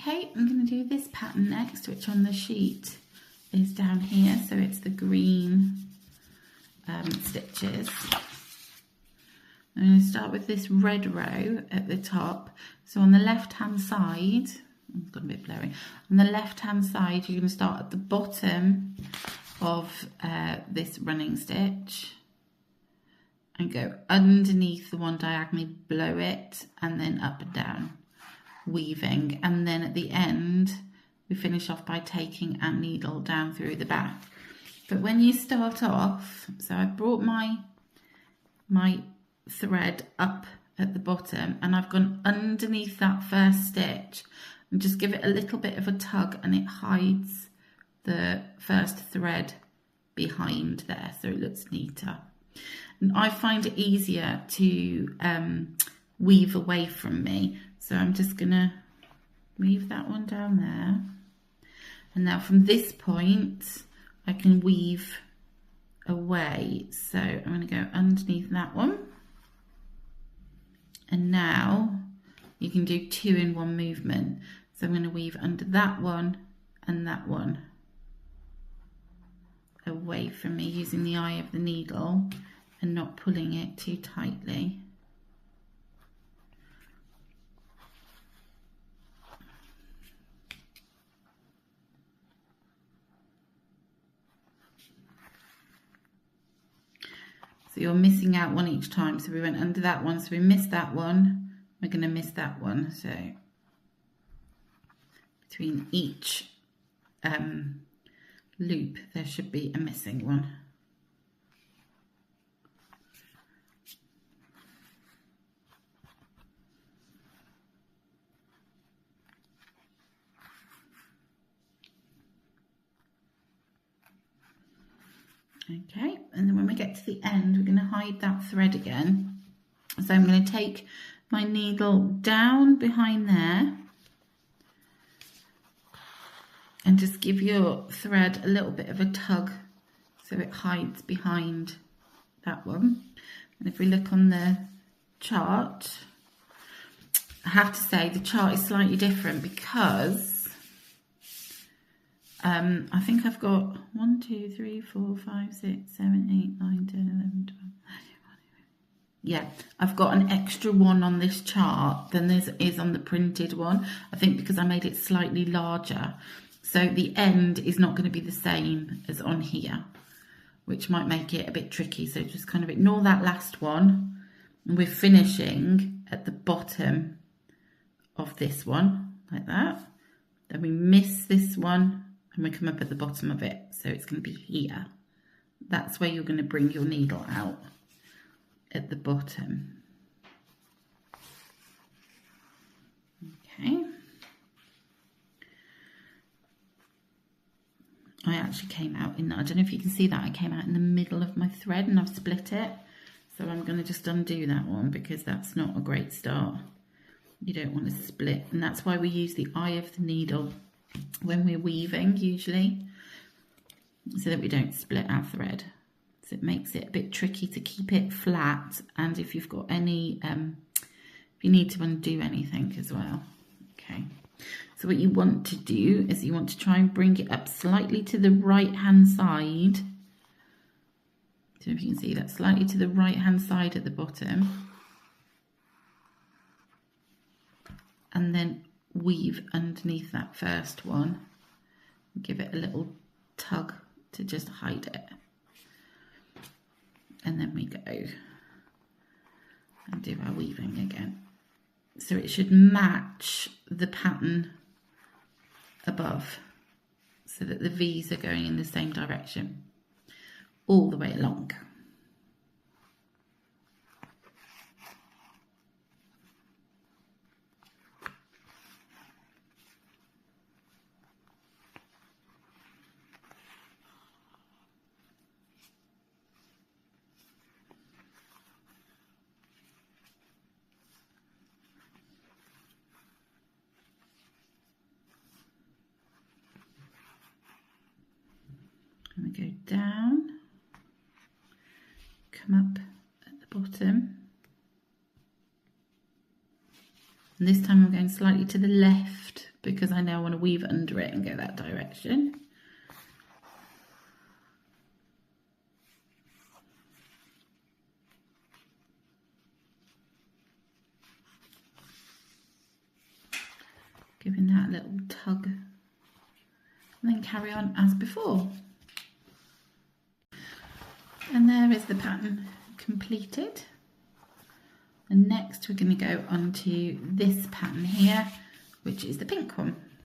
Okay, I'm going to do this pattern next, which on the sheet is down here, so it's the green stitches. I'm going to start with this red row at the top. So on the left hand side, it's got a bit blurry, on the left hand side you're going to start at the bottom of this running stitch and go underneath the one diagonally below it and then up and down, weaving, and then at the end we finish off by taking our needle down through the back. But when you start off, so I brought my thread up at the bottom and I've gone underneath that first stitch and just give it a little bit of a tug and it hides the first thread behind there, so it looks neater. And I find it easier to weave away from me, so I'm just gonna weave that one down there, and now from this point I can weave away. So I'm going to go underneath that one, and now you can do 2 in 1 movement. So I'm going to weave under that one and that one away from me using the eye of the needle and not pulling it too tightly. So you're missing out one each time. So we went under that one, so we missed that one, we're going to miss that one. So between each loop there should be a missing one. Okay, and then when we get to the end, we're going to hide that thread again. So I'm going to take my needle down behind there and just give your thread a little bit of a tug so it hides behind that one. And if we look on the chart, I have to say the chart is slightly different because I think I've got 1, 2, 3, 4, 5, 6, 7, 8, 9, 10, 11, 12. Yeah, I've got an extra one on this chart than there is on the printed one. I think because I made it slightly larger. So the end is not going to be the same as on here, which might make it a bit tricky. So just kind of ignore that last one. And we're finishing at the bottom of this one, like that. Then we miss this one and we come up at the bottom of it. So it's going to be here. That's where you're going to bring your needle out, at the bottom. Okay. I actually came out in, I don't know if you can see that, I came out in the middle of my thread and I've split it. So I'm going to just undo that one because that's not a great start. You don't want to split, and that's why we use the eye of the needle when we're weaving usually, so that we don't split our thread. So it makes it a bit tricky to keep it flat, and if you've got any, if you need to undo anything as well. Okay, so what you want to do is you want to try and bring it up slightly to the right hand side. So if you can see that, slightly to the right hand side at the bottom, and then weave underneath that first one. Give it a little tug to just hide it. And then we go and do our weaving again. So it should match the pattern above, so that the V's are going in the same direction all the way along. And we go down, come up at the bottom, and this time I'm going slightly to the left because I now want to weave under it and go that direction. Giving that a little tug, and then carry on as before. And there is the pattern completed. And next we're going to go on to this pattern here, which is the pink one.